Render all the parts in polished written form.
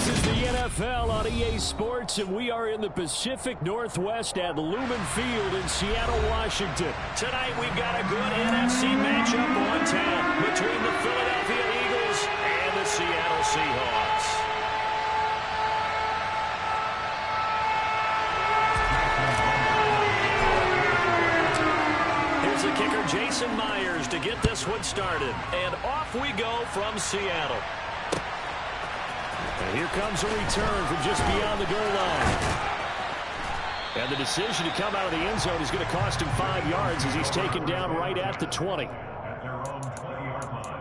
This is the NFL on EA Sports, and we are in the Pacific Northwest at Lumen Field in Seattle, Washington. Tonight, we've got a good NFC matchup on tap between the Philadelphia Eagles and the Seattle Seahawks. Here's the kicker, Jason Myers, to get this one started. And off we go from Seattle. And here comes a return from just beyond the goal line. And the decision to come out of the end zone is going to cost him 5 yards as he's taken down right at the 20. At their own 20-yard line.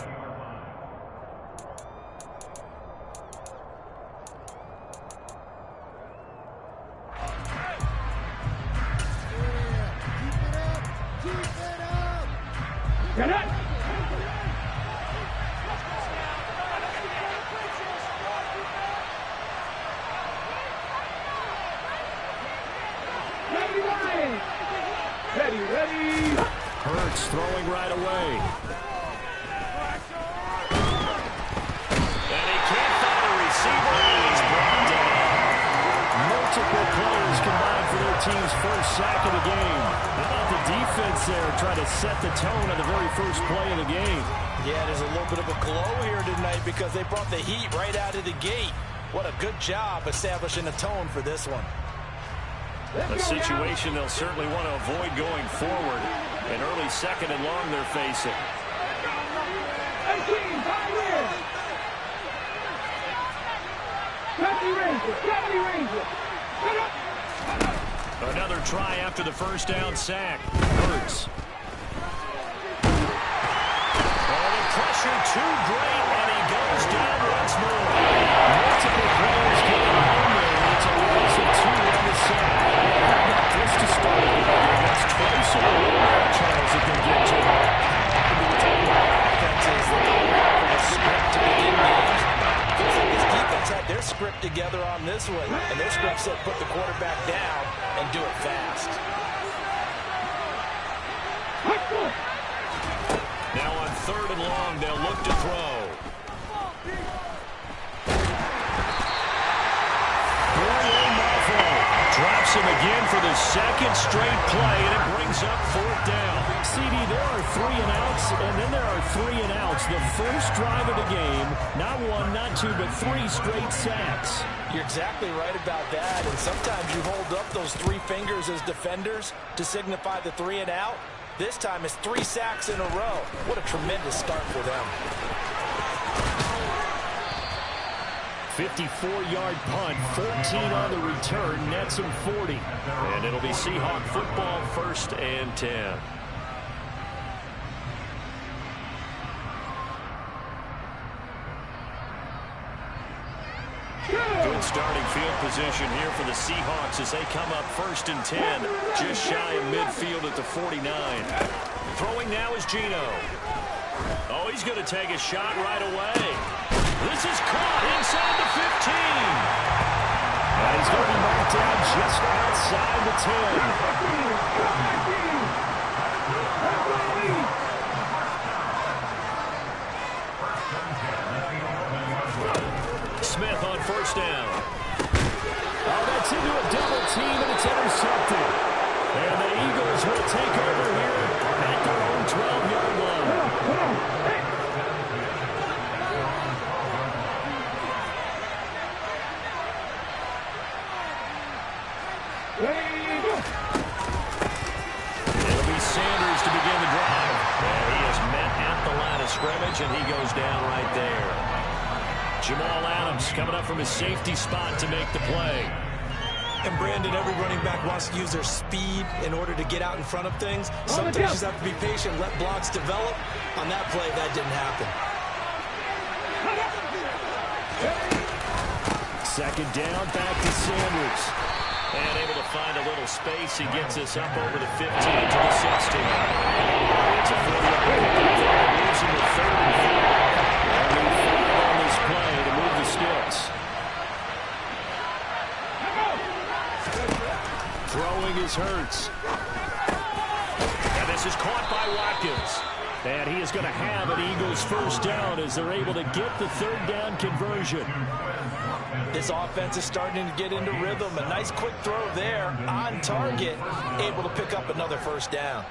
Get it! Ready. Hurts throwing right away. And he can't find a receiver, and he's brought down. Multiple players combined for their team's first sack of the game. How about the defense there trying to set the tone on the very first play of the game? Yeah, there's a little bit of a glow here tonight because they brought the heat right out of the gate. What a good job establishing a tone for this one. A situation they'll certainly want to avoid going forward. An early second and long they're facing. Another try after the first down sack. Hurts. Oh, the pressure too great, and he goes down once more. Multiple players getting home there, and it's a loss of 2 on the sack. Just to start it, that's twice in a row, Charles, that they get to. Defenses that don't have a script to begin games. Feels like this defense had their script together on this one, and their script said put the quarterback down and do it fast. Now on 3rd and long, they'll look to throw. Drops him again for the second straight play, and it brings up 4th down. CD, there are 3 and outs, and then there are 3 and outs. The first drive of the game, not 1, not 2, but 3 straight sacks. You're exactly right about that, and sometimes you hold up those 3 fingers as defenders to signify the 3 and out. This time it's 3 sacks in a row. What a tremendous start for them. 54-yard punt, 14 on the return, nets him 40. And it'll be Seahawk football, 1st and 10. Good starting field position here for the Seahawks as they come up 1st and 10, just shy of midfield at the 49. Throwing now is Geno. Oh, he's going to take a shot right away. This is caught inside the 15. And he's going to be marked down just outside the 10. Smith on 1st down. Oh, that's into a double team, and it's intercepted. And the Eagles will take over here at their own 12-yard line. It'll be Sanders to begin the drive. And he is met at the line of scrimmage, and he goes down right there. Jamal Adams coming up from his safety spot to make the play. And Brandon, every running back wants to use their speed in order to get out in front of things. Sometimes you just have to be patient, let blocks develop. On that play, that didn't happen. 2nd down, back to Sanders. And able to find a little space. He gets us up over the 15 to the 16. It's a 40-yard pickup. Losing the 3rd and 4. And we 5 on this play to move the sticks. Throwing is Hurts. And this is caught by Watkins. And he is going to have an Eagles 1st down as they're able to get the 3rd down conversion. This This offense is starting to get into rhythm. A nice quick throw there on target, able to pick up another first down.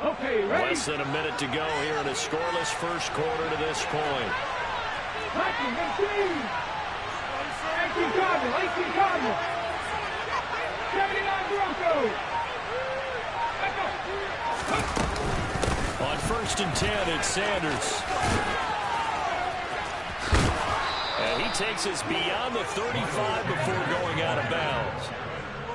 Okay, ready? Less than a minute to go here in a scoreless first quarter to this point. 18 Cardinals, 18 Cardinals. 79 Broncos. On 1st and 10, it's Sanders. And he takes us beyond the 35 before going out of bounds.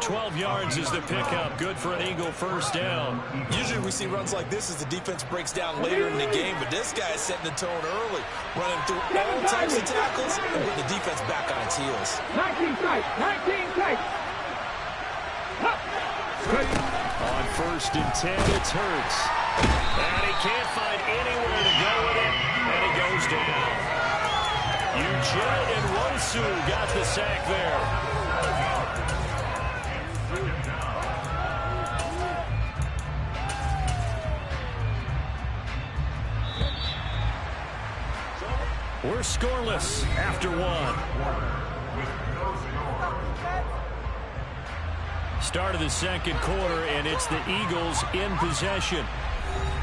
12 yards is the pickup. Good for an Eagle first down. Usually we see runs like this as the defense breaks down later in the game, but this guy is setting the tone early, running through all types of tackles and putting the defense back on its heels. 19 strikes, 19 strikes. On 1st and 10, it's Hurts. And he can't find anywhere to go with it, and he goes down. Eugene and Wosu got the sack there. We're scoreless after one. Start of the second quarter, and it's the Eagles in possession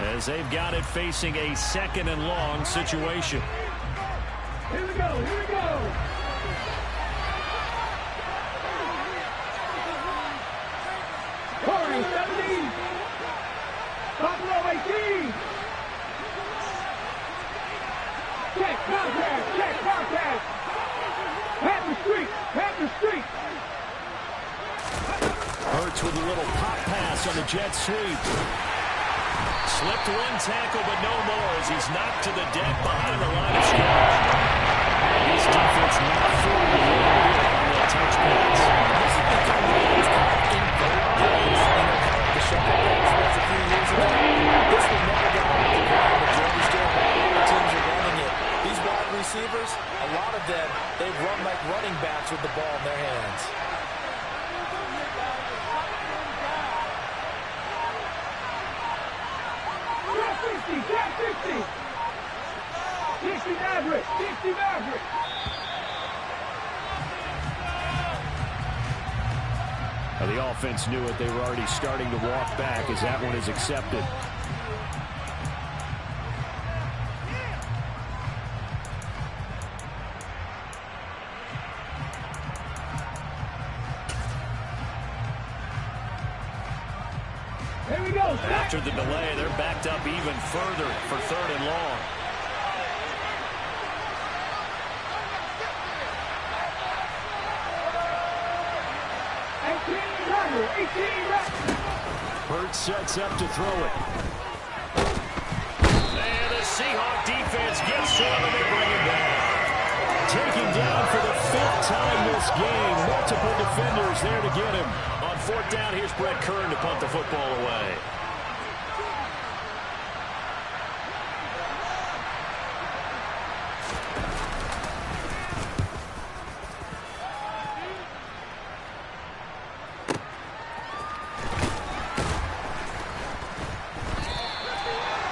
as they've got it facing a 2nd and long situation. Here we go, here we go. Corey, 17. Buffalo, 18. Check contact, check contact. Pat the street. Hurts with a little pop pass on the jet sweep. Slipped one tackle, but no more as he's knocked to the deck behind the line of scrimmage. His defense not fully aware on that touch pass. This has become one of those kind of invert plays, the shuffle pass was a few years ago. This was never got off the ground. Majority still the teams are running it. These wide receivers, a lot of them, they run like running backs with the ball in their hands. Got 60. 60 Maverick. 60 Maverick. Now the offense knew it. They were already starting to walk back as that one is accepted. Here we go. After the delay, they're backed up even further for 3rd and long. Hurts sets up to throw it. And the Seahawk defense gets to him and they bring him back. Taken down for the 5th time this game. Multiple defenders there to get him. On 4th down, here's Brett Kern to punt the football away.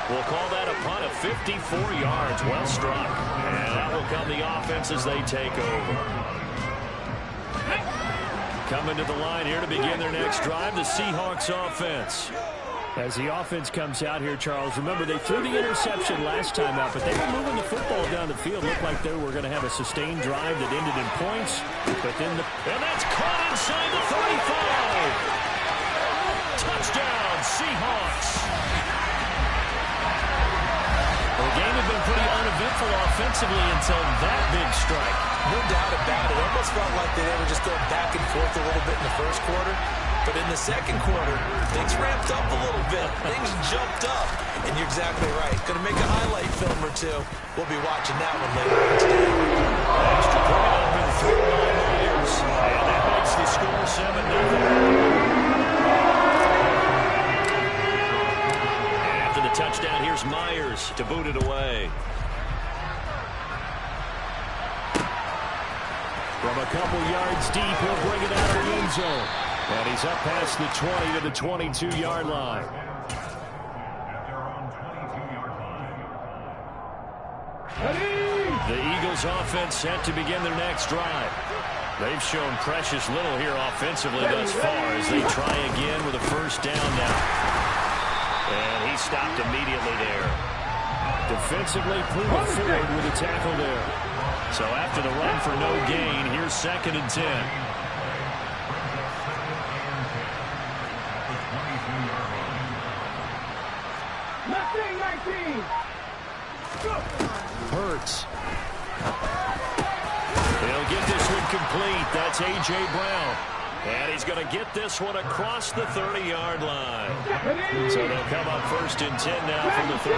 We'll call that a punt of 54 yards. Well struck. And that will come the offense as they take over. Coming to the line here to begin their next drive, the Seahawks offense. As the offense comes out here, Charles, remember they threw the interception last time out, but they were moving the football down the field. Looked like they were going to have a sustained drive that ended in points. But then and that's caught inside the 35. Touchdown, Seahawks. The game had been pretty uneventful offensively until that big strike. No doubt about it. It almost felt like they were just going back and forth a little bit in the first quarter. But in the second quarter, things ramped up a little bit. Things jumped up. And you're exactly right. Going to make a highlight film or two. We'll be watching that one later on today. Extra point up and through by Myers. And that makes the score 7-0. After the touchdown, here's Myers to boot it away. From a couple yards deep, he'll bring it out of the end zone. And he's up past the 20 to the 22-yard line. The Eagles Eagles offense set to begin their next drive. They've shown precious little here offensively thus far as they try again with a first down now. And he stopped immediately there. Defensively moving forward with a tackle there. So after the run for no gain, here's 2nd and 10. Hurts. He'll get this one complete. That's A.J. Brown. And he's going to get this one across the 30-yard line. So they'll come up 1st and 10 now from the 33.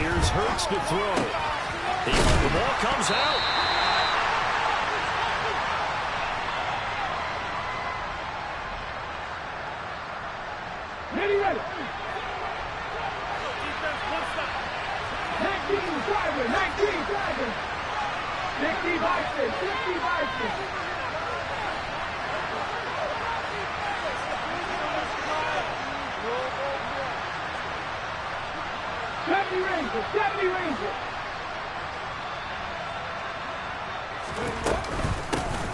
Here's Hurts to throw. The ball comes out. Ready. 19 driver. 60 Bison. 60 Bison.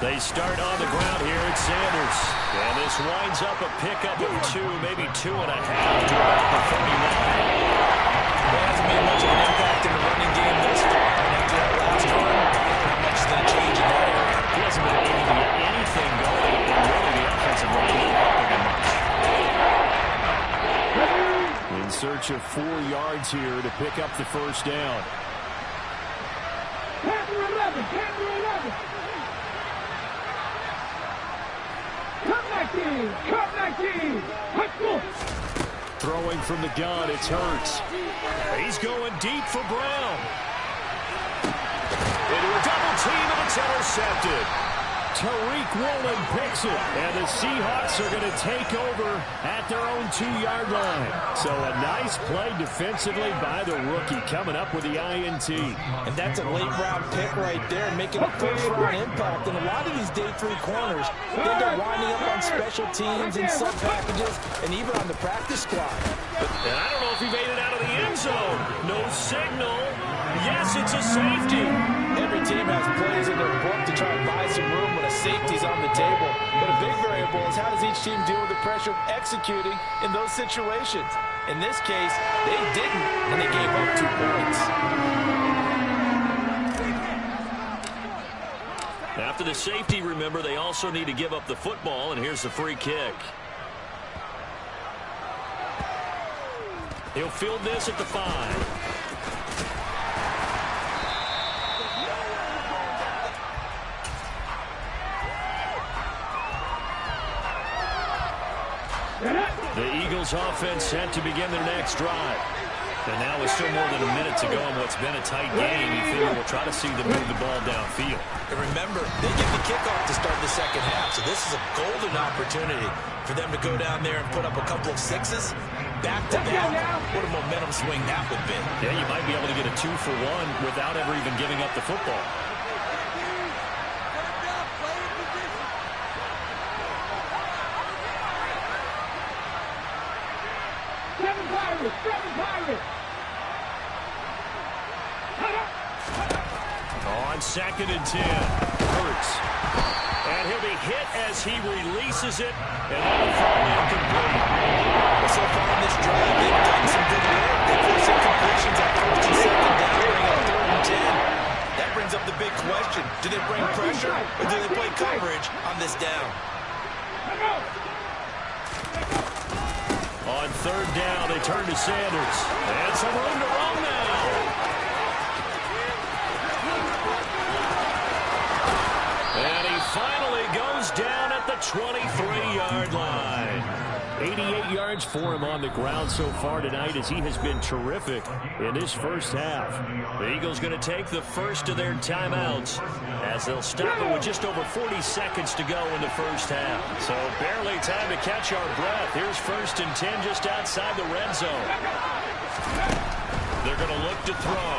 They start on the ground here at Sanders. And this winds up a pickup of 2, maybe 2.5 to about the 39. Well, hasn't made much of an impact in the running game thus far. And after that last run, not much is going to change in that area. He hasn't been able to get anything going, and really the offensive line isn't helping him much. In search of 4 yards here to pick up the first down. Panther 11. Cut 19. Throwing from the gun, it's Hurts. He's going deep for Brown. Into a double team, and it's intercepted. Tariq Woolen picks it, and the Seahawks are going to take over at their own 2-yard line. So a nice play defensively by the rookie, coming up with the INT. And that's a late-round pick right there, making a first-round impact. And a lot of these day 3 corners, they end up winding up on special teams and sub-packages and even on the practice squad. And I don't know if he made it out of the end zone. No signal. Yes, it's a safety. Every team has plays in their book to try and buy some room when a safety's on the table. But a big variable is how does each team deal with the pressure of executing in those situations. In this case, they didn't, and they gave up 2 points. After the safety, remember, they also need to give up the football, and here's the free kick. He'll field this at the 5. The Eagles offense set to begin their next drive. And now with still more than a minute to go in what's been a tight game, you figure we'll try to see them move the ball downfield. And remember, they get the kickoff to start the second half, so this is a golden opportunity for them to go down there and put up a couple of 6s. Back-to-back, what a momentum swing that would be. Yeah, you might be able to get a 2-for-1 without ever even giving up the football. On 2nd and 10, Hurts. And he'll be hit as he releases it, and that'll fall incomplete. So far in this drive, they've done some good work. They force incompletions at 1st and 2nd down, bring up 3rd and 10. That brings up the big question. Do they bring pressure, or do they play coverage on this down? On 3rd down, they turn to Sanders. And some room to run now. And he finally goes down at the 23-yard line. 88 yards for him on the ground so far tonight as he has been terrific in this first half. The Eagles going to take the first of their timeouts as they'll stop it with just over 40 seconds to go in the first half. So barely time to catch our breath. Here's 1st and 10 just outside the red zone. They're going to look to throw.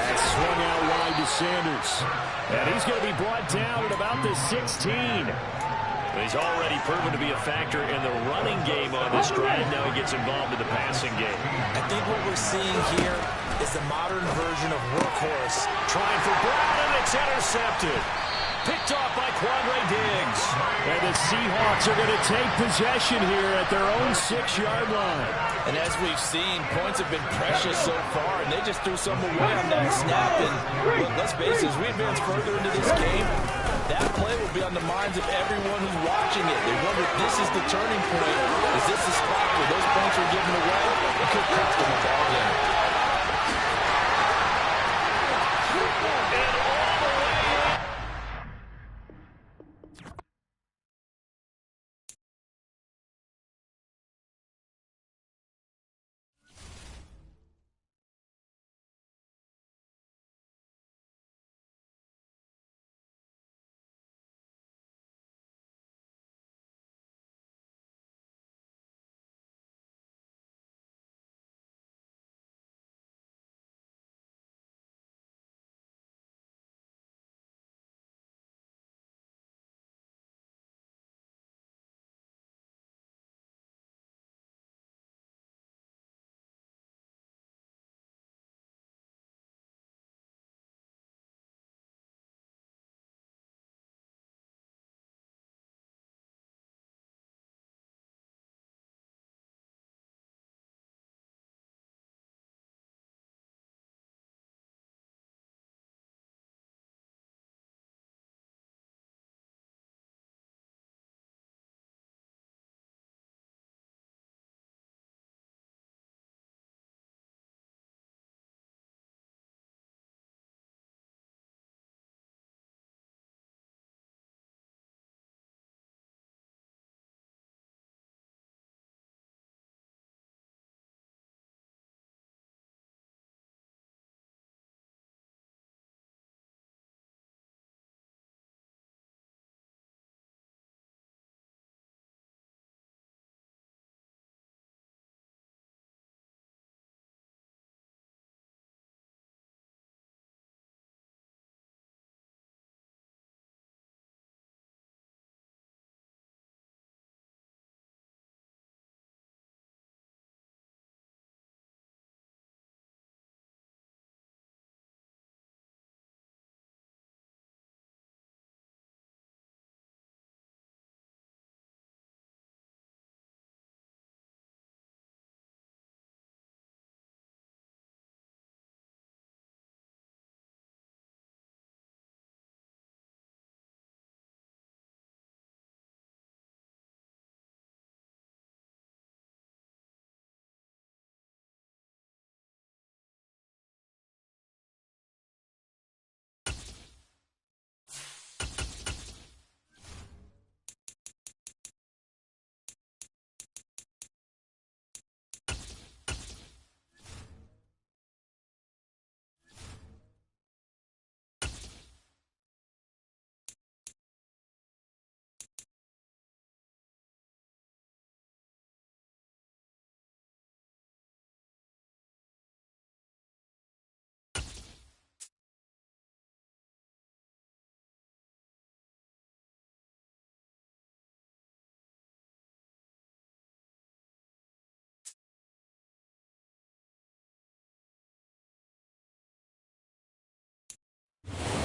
That's swung out wide to Sanders. And he's going to be brought down at about the 16. He's already proven to be a factor in the running game on this drive. Now he gets involved in the passing game. I think what we're seeing here is the modern version of workhorse. Trying for Brown, and it's intercepted. Picked off by Quandre Diggs. And the Seahawks are going to take possession here at their own 6-yard line. And as we've seen, points have been precious so far, and they just threw some away on that snap. And look, let's face it, as we advance further into this game, that play will be on the minds of everyone who's watching it. They wonder if this is the turning point. Is this the spot where those points are given away? It could cost them a ball game.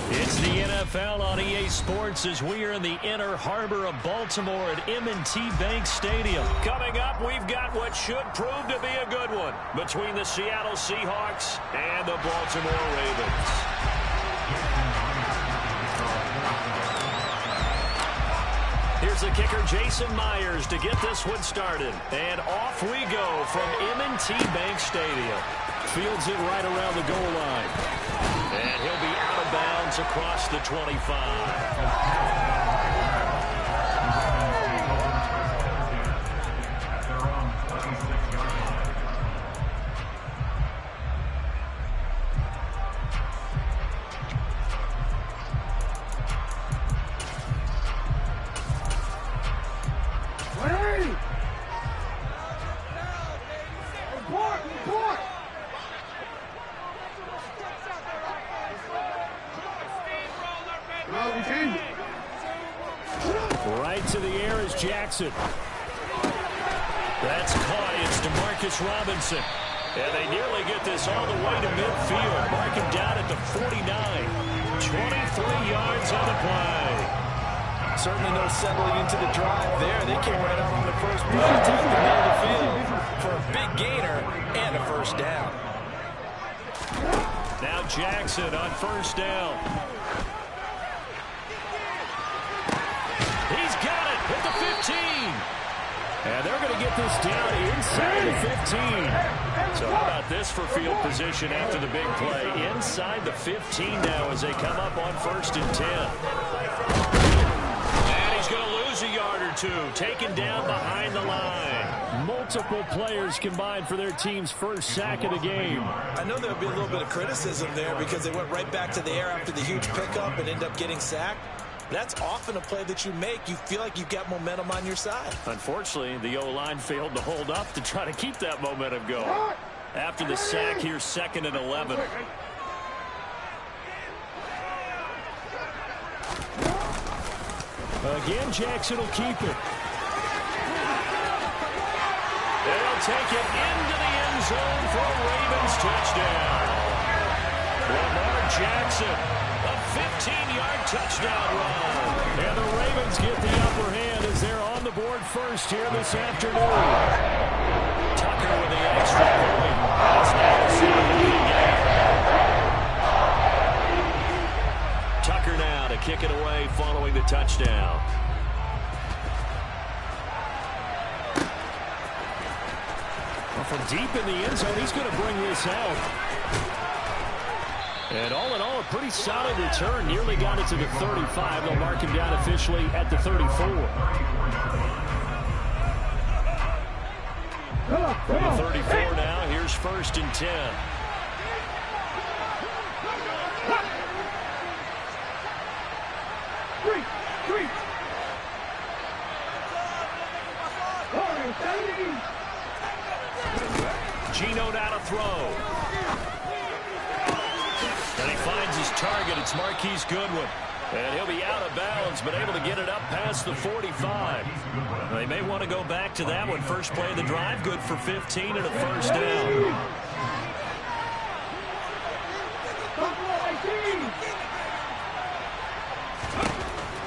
It's the NFL on EA Sports as we are in the inner harbor of Baltimore at M&T Bank Stadium. Coming up, we've got what should prove to be a good one between the Seattle Seahawks and the Baltimore Ravens. Here's the kicker, Jason Myers, to get this one started. And off we go from M&T Bank Stadium. Fields it right around the goal line. And he'll be out of bounds across the 25. Right to the air is Jackson. That's caught. It's DeMarcus Robinson. And they nearly get this all the way to midfield. Mark him down at the 49. 23 yards on the play. Certainly no settling into the drive there. They came right out on the first play, attacked the middle of the field for a big gainer and a first down. Now Jackson on first down. He's got it at the 15. And they're going to get this down inside the 15. So how about this for field position after the big play? Inside the 15 now as they come up on 1st and 10. And he's going to lose a yard or two. Taken down behind the line. Multiple players combined for their team's first sack of the game. I know there would be a little bit of criticism there because they went right back to the air after the huge pickup and ended up getting sacked. That's often a play that you make. You feel like you've got momentum on your side. Unfortunately, the O-line failed to hold up to try to keep that momentum going. After the sack here, 2nd and 11. Again, Jackson will keep it. They'll take it into the end zone for a Ravens touchdown. Lamar Jackson. A 15-yard touchdown run. And the Ravens get the upper hand as they're on the board first here this afternoon. Tucker with the extra point. That's now the second. Tucker now to kick it away following the touchdown. Well, from deep in the end zone, he's going to bring this out. And all in all, a pretty solid return. Nearly got it to the 35. They'll mark him down officially at the 34. From the 34 now, here's 1st and 10. Gino now to throw. And he finds his target. It's Marquise Goodwin. And he'll be out of bounds, but able to get it up past the 45. They may want to go back to that one. First play of the drive, good for 15 and a first down.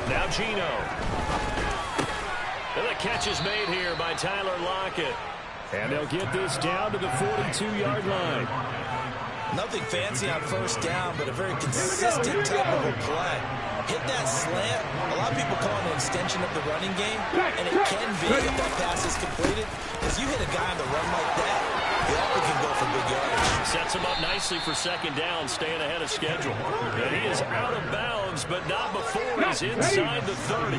Now Gino. And the catch is made here by Tyler Lockett. And they'll get this down to the 42-yard line. Nothing fancy on first down, but a very consistent type of a play. Hit that slant. A lot of people call it an extension of the running game, and it can be if that pass is completed. Because you hit a guy on the run like that, he often can go for big yardage. Sets him up nicely for 2nd down, staying ahead of schedule. And he is out of bounds, but not before he's inside the 30.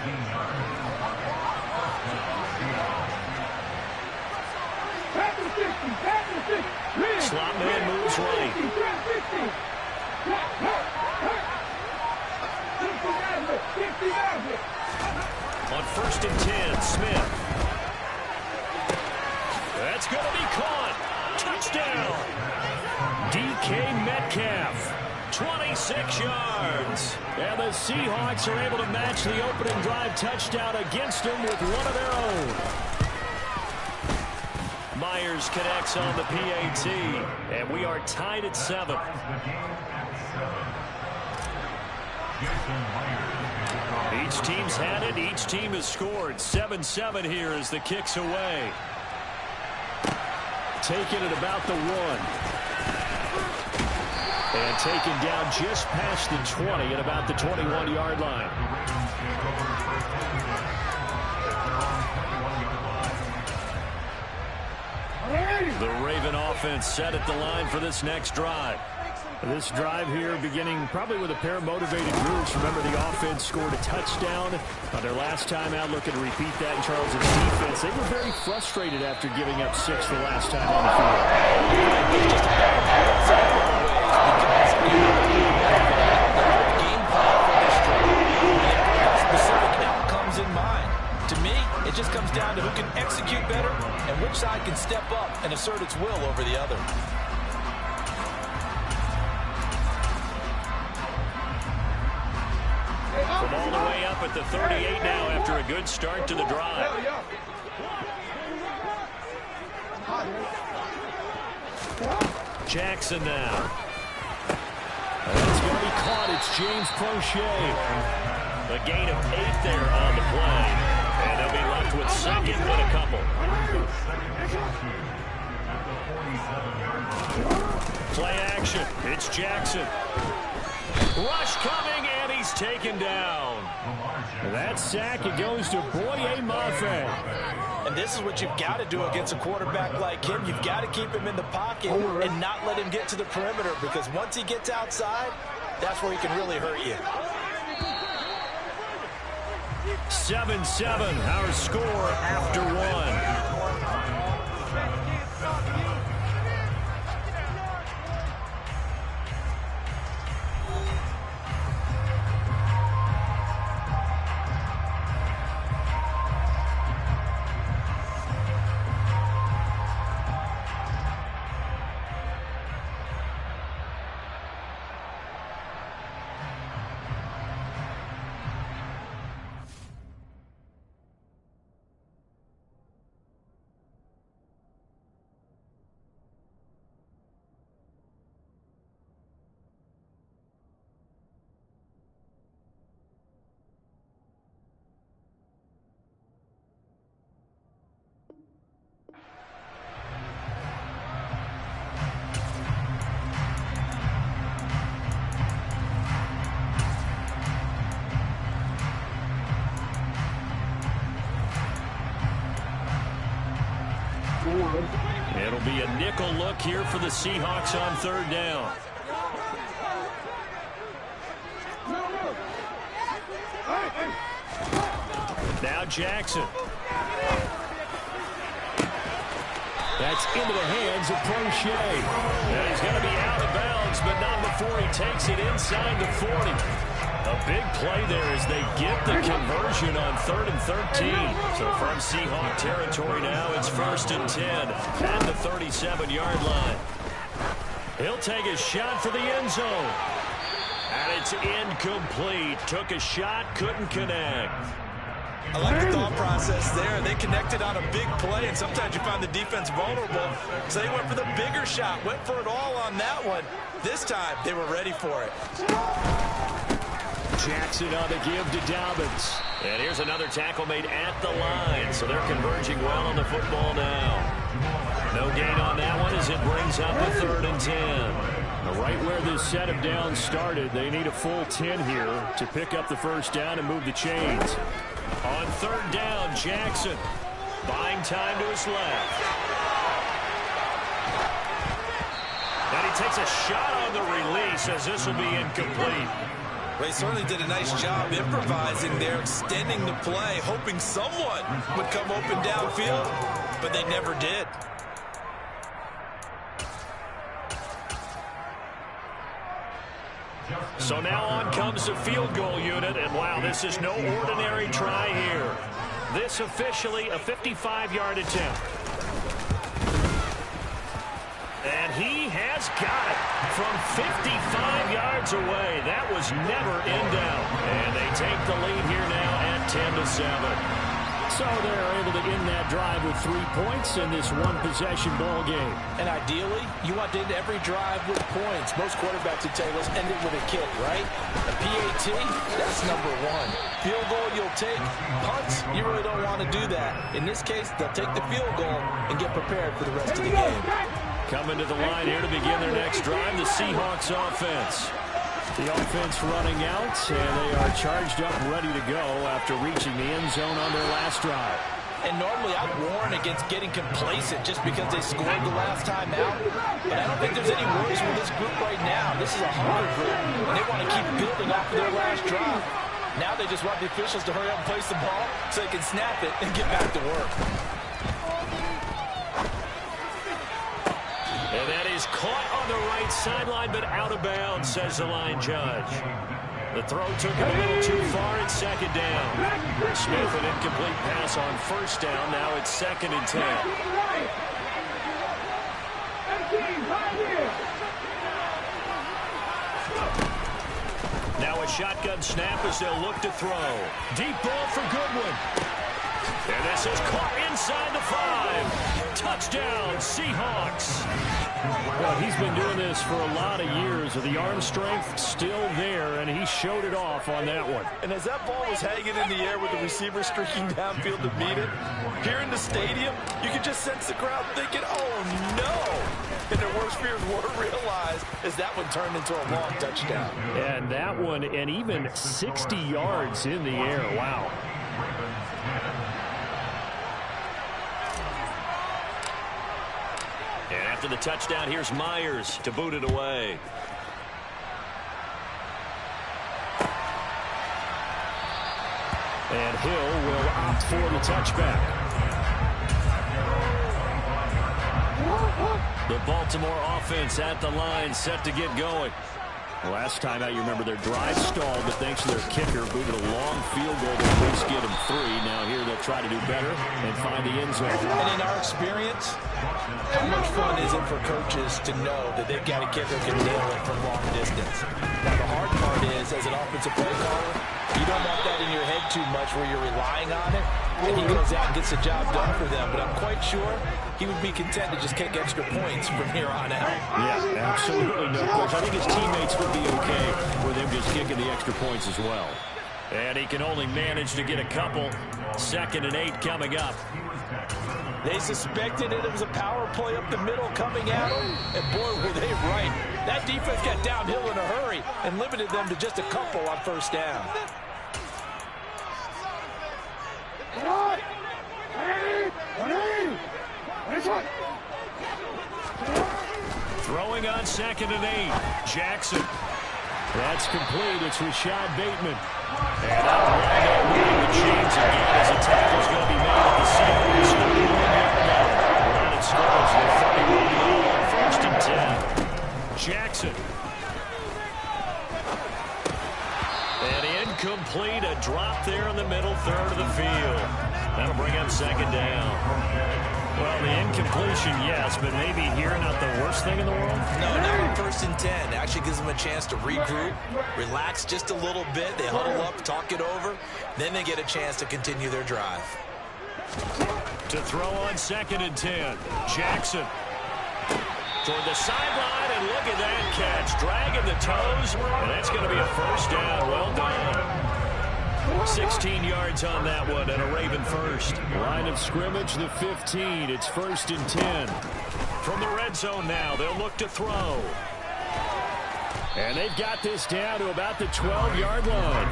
Slot man moves right. On 1st and 10, Smith. That's going to be caught. Touchdown. DK Metcalf. 26 yards. And the Seahawks are able to match the opening drive touchdown against them with one of their own. Myers connects on the PAT, and we are tied at 7. Each team's had it. Each team has scored. 7-7 here as the kick's away. Taken at about the 1. And taken down just past the 20 at about the 21-yard line. The Raven offense set at the line for this next drive. This drive here beginning probably with a pair of motivated groups. Remember, the offense scored a touchdown on their last time out. Looking to repeat that in Charles' defense. They were very frustrated after giving up 6 the last time on the field. Game plan for this drive. Specific outcomes in mind. To me, it just comes down to who can execute better and which side can step up and assert its will over the other. From all the way up up at the 38 now after a good start to the drive. Jackson now. It's going to be caught. It's James Prochet. A gain of 8 there on the play. And they'll be left with second with a couple. Play action. It's Jackson. Rush coming, and he's taken down. That sack, it goes to Boye Mafe. And this is what you've got to do against a quarterback like him. You've got to keep him in the pocket and not let him get to the perimeter, because once he gets outside, that's where he can really hurt you. 7-7, our score after one. It'll be a nickel look here for the Seahawks on third down. Now Jackson. That's into the hands of Prochet. And he's going to be out of bounds, but not before he takes it inside the 40. A big play there as they get the conversion on 3rd and 13. So from Seahawk territory now, it's 1st and 10 at the 37-yard line. He'll take a shot for the end zone. And it's incomplete. Took a shot, couldn't connect. I like the thought process there. They connected on a big play, and sometimes you find the defense vulnerable. So they went for the bigger shot, went for it all on that one. This time, they were ready for it. Jackson on the give to Dobbins. And here's another tackle made at the line. So they're converging well on the football now. No gain on that one as it brings up a 3rd and 10. Right where this set of downs started, they need a full 10 here to pick up the first down and move the chains. On 3rd down, Jackson buying time to his left. And he takes a shot on the release as this will be incomplete. Well, he certainly did a nice job improvising there, extending the play, hoping someone would come open downfield, but they never did. So now on comes the field goal unit, and wow, this is no ordinary try here. This officially a 55-yard attempt. And he has got it from 55 yards away. That was never in doubt. And they take the lead here now at 10-7. So they're able to end that drive with 3 points in this one-possession ball game. And ideally, you want to end every drive with points. Most quarterbacks would tell you, let's end it with a kick, right? A PAT, that's number 1. Field goal, you'll take. Punts, you really don't want to do that. In this case, they'll take the field goal and get prepared for the rest of the game. Coming to the line here to begin their next drive, the Seahawks offense. The offense running out, and they are charged up, ready to go after reaching the end zone on their last drive. And normally I'd warn against getting complacent just because they scored the last time out. But I don't think there's any worries with this group right now. This is a hunger group, and they want to keep building off of their last drive. Now they just want the officials to hurry up and place the ball so they can snap it and get back to work. And that is caught on the right sideline, but out of bounds, says the line judge. The throw took it a little too far at 2nd down. Smith, an incomplete pass on 1st down. Now it's 2nd and 10. Now a shotgun snap as they'll look to throw. Deep ball for Goodwin. And this is caught inside the 5. Touchdown, Seahawks. Well, he's been doing this for a lot of years. The arm strength still there, and he showed it off on that one. And as that ball was hanging in the air with the receiver streaking downfield to meet it, here in the stadium, you could just sense the crowd thinking, oh, no. And their worst fears were realized as that one turned into a long touchdown. And that one, and even 60 yards in the air. Wow. And after the touchdown, here's Myers to boot it away. And Hill will opt for the touchback. The Baltimore offense at the line, set to get going. Last time out, you remember their drive stalled, but thanks to their kicker, booted a long field goal to at least get them 3. Now here they'll try to do better and find the end zone. And in our experience, how much fun is it for coaches to know that they've got a kicker who can nail it from long distance? Now the hard part is, as an offensive play caller, you don't want that in your head too much where you're relying on it, and he goes out and gets the job done for them. But I'm quite sure he would be content to just kick extra points from here on out. Yeah, absolutely no question. I think his teammates would be okay with him just kicking the extra points as well. And he can only manage to get a couple. 2nd and 8 coming up. They suspected it was a power play up the middle coming at them, and boy, were they right. That defense got downhill in a hurry and limited them to just a couple on first down. Throwing on 2nd and 8. Jackson. That's complete. It's Rashad Bateman. And out of line, moving the chains again as a tackle's going to be made at the Seahawks 31-yard line. Line of scrimmage, they're 31 on 1st and 10. Jackson. And incomplete, a drop there in the middle third of the field. That'll bring up 2nd down. Well, the incompletion, yes, but maybe here not the worst thing in the world? No, not on 1st and 10. Actually gives them a chance to regroup, relax just a little bit. They huddle up, talk it over. Then they get a chance to continue their drive. To throw on 2nd and 10. Jackson. Toward the sideline, and look at that catch. Dragging the toes, and that's going to be a first down. Well done. 16 yards on that one, and a Raven first. Line of scrimmage, the 15. It's 1st and 10. From the red zone now, they'll look to throw. And they've got this down to about the 12-yard line.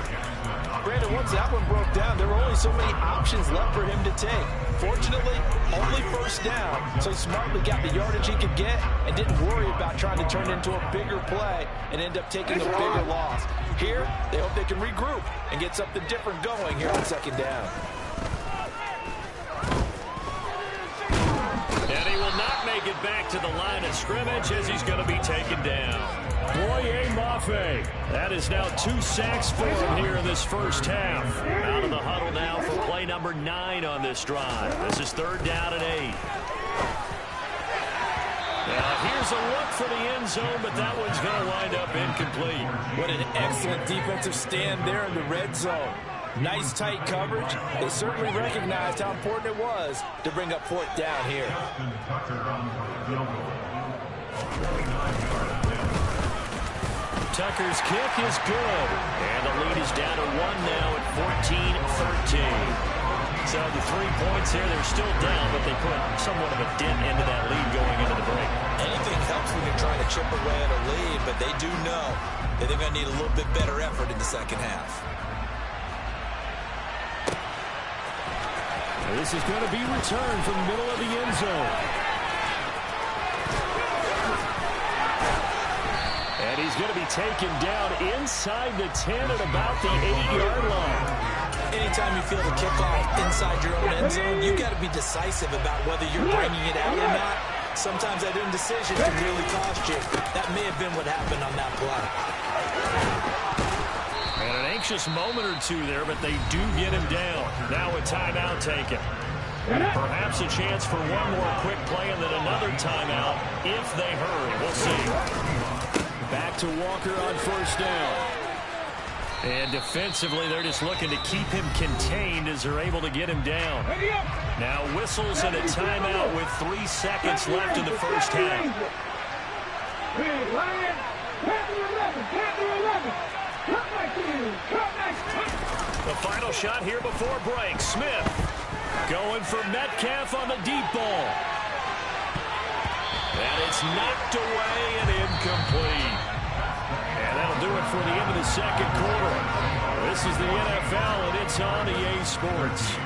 Brandon, once that one broke down, there were only so many options left for him to take. Fortunately, only first down, so he smartly got the yardage he could get and didn't worry about trying to turn it into a bigger play and end up taking a bigger loss. Here, they hope they can regroup and get something different going here on 2nd down. And he will not make it back to the line of scrimmage as he's going to be taken down. Boye Mafe. That is now 2 sacks for him here in this first half. Out of the huddle now for play number 9 on this drive. This is 3rd down and 8. Now here's a look for the end zone, but that one's going to wind up incomplete. What an excellent defensive stand there in the red zone. Nice tight coverage. They certainly recognized how important it was to bring up 4th down here. Tucker's kick is good. And the lead is down to 1 now at 14-13. So the 3 points here, they're still down, but they put somewhat of a dent into that lead going into the break. Anything helps when you're trying to chip away at a lead, but they do know that they're going to need a little bit better effort in the second half. This is going to be returned from the middle of the end zone. And he's going to be taken down inside the 10 at about the 8-yard line. Anytime you feel the kickoff inside your own end zone, you've got to be decisive about whether you're bringing it out or not. Sometimes that indecision can really cost you. That may have been what happened on that play. And an anxious moment or two there, but they do get him down. Now a timeout taken. Perhaps a chance for one more quick play and then another timeout if they hurry. We'll see. Back to Walker on 1st down. And defensively, they're just looking to keep him contained as they're able to get him down. Now whistles and a timeout with 3 seconds left in the first half. The final shot here before break. Smith going for Metcalf on the deep ball. And it's knocked away and incomplete. And that'll do it for the end of the second quarter. This is the NFL, and it's on EA Sports.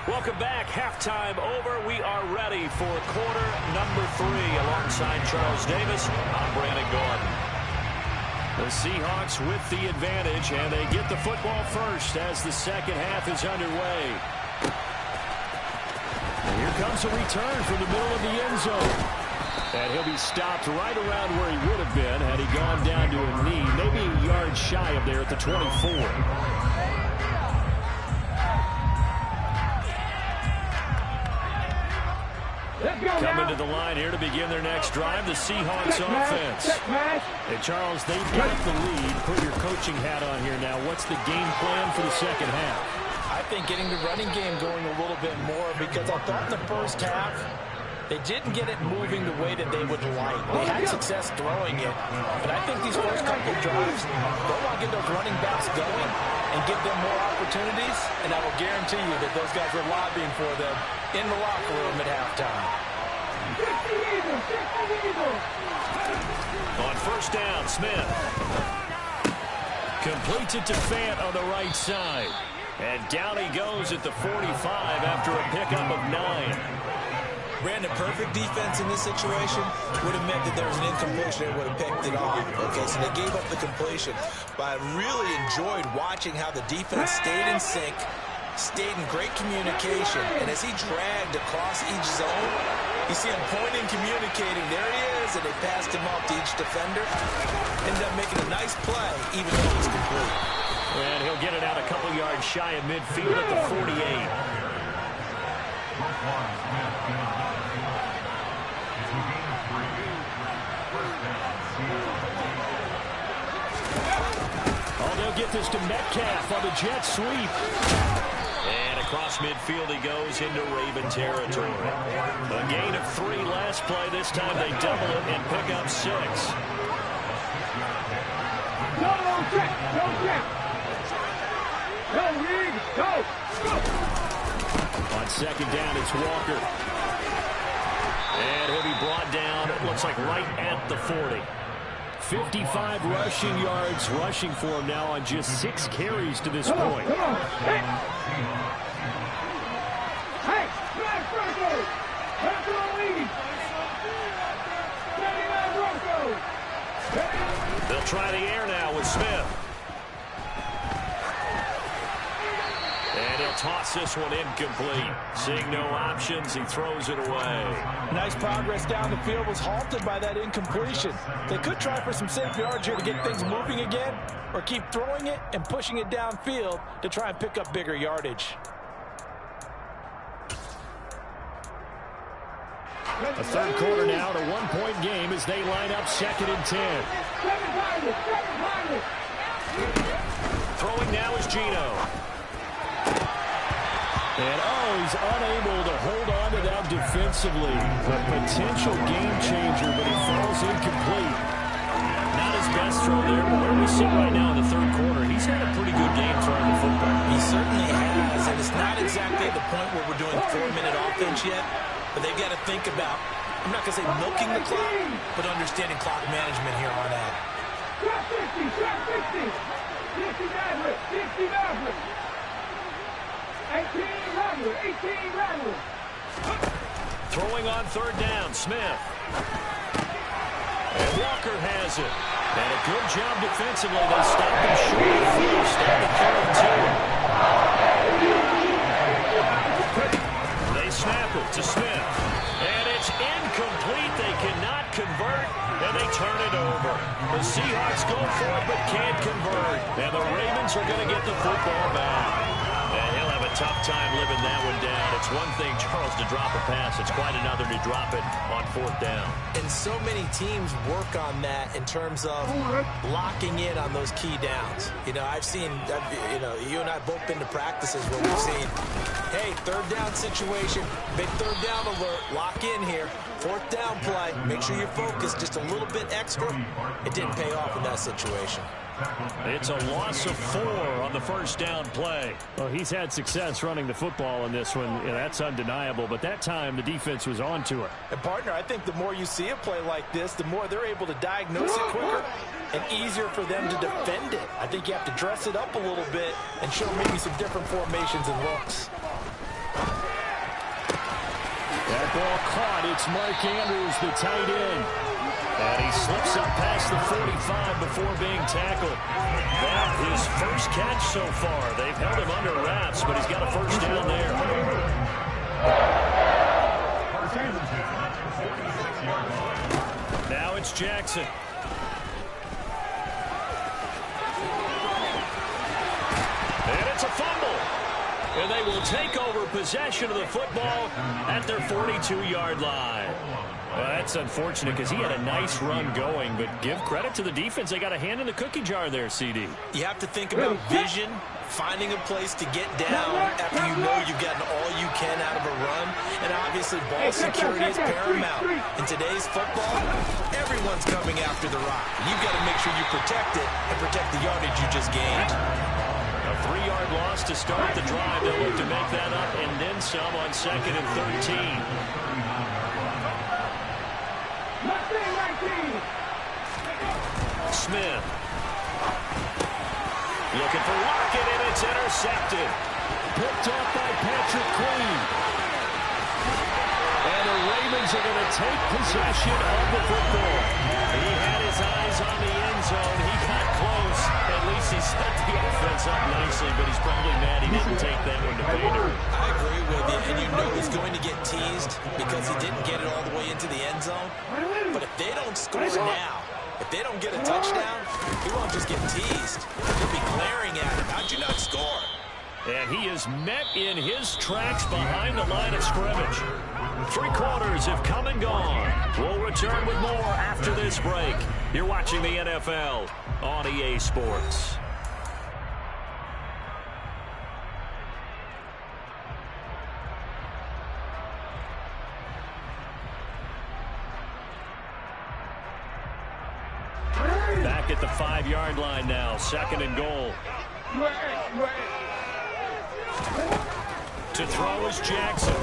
Welcome back. Halftime over. We are ready for quarter number 3. Alongside Charles Davis, I'm Brandon Gordon. The Seahawks with the advantage, and they get the football first as the second half is underway. And here comes a return from the middle of the end zone. And he'll be stopped right around where he would have been had he gone down to a knee, maybe a yard shy of there at the 24. Coming to the line here to begin their next drive, the Seahawks offense. Hey, Charles, they've got the lead. Put your coaching hat on here now. What's the game plan for the second half? I think getting the running game going a little bit more, because I thought in the first half they didn't get it moving the way that they would like. They had success throwing it, but I think these first couple of drives, they'll want to get those running backs going and give them more opportunities, and I will guarantee you that those guys were lobbying for them in the locker room at halftime. On first down, Smith completes it to Fant on the right side. And down he goes at the 45 after a pickup of 9. Brandon, perfect defense in this situation would have meant that there was an incompletion. They would have picked it off. Okay, so they gave up the completion. But I really enjoyed watching how the defense stayed in sync, stayed in great communication. And as he dragged across each zone, you see him pointing, communicating. There he is, and they passed him off to each defender. Ended up making a nice play, even though it was complete. And he'll get it out a couple yards shy of midfield at the 48. Oh, they'll get this to Metcalf on the jet sweep. And across midfield he goes into Raven territory. A gain of 3 last play. This time they double it and pick up 6. On second down, it's Walker. And he'll be brought down, it looks like right at the 40. 55 rushing yards rushing for him now on just 6 carries to this point. They'll try the air now with Smith. And he'll toss this one incomplete. Seeing no options, he throws it away. Nice progress down the field, was halted by that incompletion. They could try for some safe yards here to get things moving again, or keep throwing it and pushing it downfield to try and pick up bigger yardage. A third quarter now, a 1-point game as they line up 2nd and 10. Throwing now is Gino. And, he's unable to hold on to that defensively. A potential game changer, but he falls incomplete. Not his best throw there, but where we sit right now in the third quarter, he's had a pretty good game throwing the football. He certainly has, and it's not exactly the point where we're doing 4-minute offense yet, but they've got to think about, I'm not going to say milking the clock, but understanding clock management here on out. 50, 18 Throwing on third down, Smith. And Walker has it. And a good job defensively. They stopped him short of first. Started 3-2. They snap it to Smith. And it's incomplete. They cannot convert, and they turn it over. The Seahawks go for it, but can't convert. And the Ravens are going to get the football back. And he'll have a tough time living that one down. It's one thing, Charles, to drop a pass. It's quite another to drop it on 4th down. And so many teams work on that in terms of locking in on those key downs. You know, I've seen, you and I both been to practices where we've seen, hey, 3rd down situation, big 3rd down alert, lock in here. 4th down play, make sure you're focused just a little bit extra. It didn't pay off in that situation. It's a loss of 4 on the 1st down play. Well, he's had success running the football in this one. Yeah, that's undeniable. But that time, the defense was on to it. And, partner, I think the more you see a play like this, the more they're able to diagnose it quicker and easier for them to defend it. I think you have to dress it up a little bit and show maybe some different formations and looks. That ball caught. It's Mark Andrews, the tight end. And he slips up past the 45 before being tackled. That his first catch so far. They've held him under wraps, but he's got a 1st down there. Now it's Jackson. And it's a fumble. And they will take over possession of the football at their 42-yard line. Well, that's unfortunate because he had a nice run going, but give credit to the defense. They got a hand in the cookie jar there, CD. You have to think about vision, finding a place to get down after you know you've gotten all you can out of a run, and obviously ball security is paramount. In today's football, everyone's coming after the rock. You've got to make sure you protect it and protect the yardage you just gained. A 3-yard loss to start the drive. They'll look to make that up and then some on 2nd and 13. Smith. Looking for Lockett, and it's intercepted. Picked up by Patrick Queen. And the Ravens are going to take possession of the football. He had his eyes on the end zone. He got close. At least he set the offense up nicely, but he's probably mad he didn't take that one to pay dirt. I agree with you, and you know he's going to get teased because he didn't get it all the way into the end zone. But if they don't score now, if they don't get a touchdown, he won't just get teased. He'll be glaring at him. How'd you not score? And he is met in his tracks behind the line of scrimmage. 3 quarters have come and gone. We'll return with more after this break. You're watching the NFL on EA Sports. Back at the 5-yard line now. 2nd and goal. To throw is Jackson.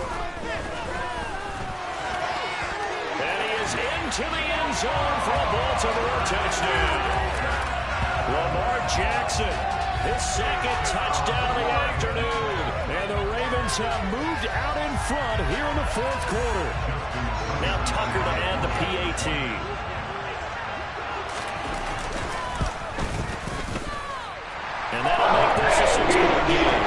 And he is into the end zone for a Baltimore touchdown. Lamar Jackson, his 2nd touchdown of the afternoon. And the Ravens have moved out in front here in the 4th quarter. Now Tucker to add the PAT. And that'll make this a 6-point game.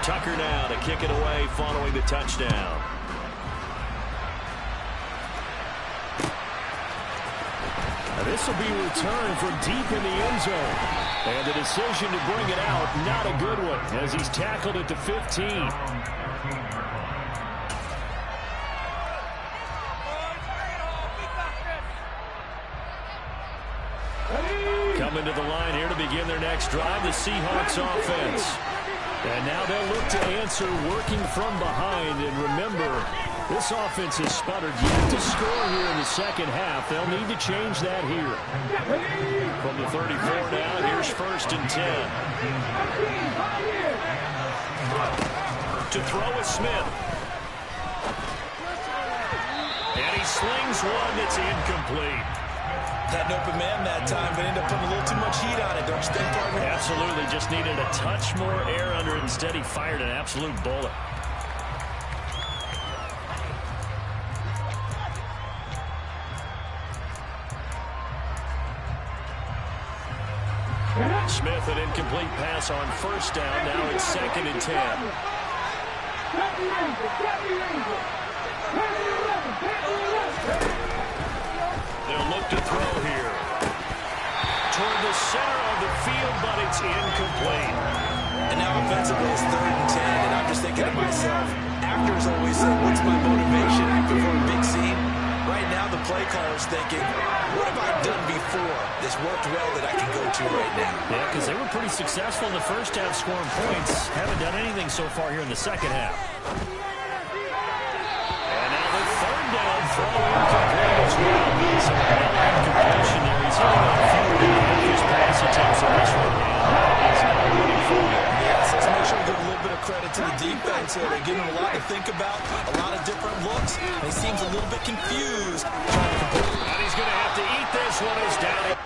Tucker now to kick it away following the touchdown. Now this will be returned from deep in the end zone. And the decision to bring it out, not a good one, as he's tackled at the 15. Coming to the line here to begin their next drive, the Seahawks offense. And now they'll look to answer working from behind. And remember, this offense has sputtered yet to score here in the 2nd half. They'll need to change that here. From the 34 now, here's 1st and 10. To throw is Smith. And he slings one that's incomplete. Had an open man that time, but ended up putting a little too much heat on it, don't you think, partner? Absolutely. Just needed a touch more air under it. Instead, he fired an absolute bullet. Smith, an incomplete pass on first down. Now it's 2nd and 10. They'll look to throw here. Toward the center of the field, but it's incomplete. And now offensively it's 3rd and 10, and I'm just thinking to myself, actors always say, what's my motivation before a big scene? Right now the play caller's thinking, what have I done before that's worked well that I can go to right now? Yeah, because they were pretty successful in the first half scoring points. Haven't done anything so far here in the second half. And now the 3rd down throw incomplete as well. So another incompletion there. He's hitting on fewer than half his pass attempts in this one. And that is not winning for him. Yes, let's make sure we give a little bit of credit to the defense here. They're giving him a lot to think about, a lot of different looks, and he seems a little bit confused trying to complete. And he's going to have to eat this one as down.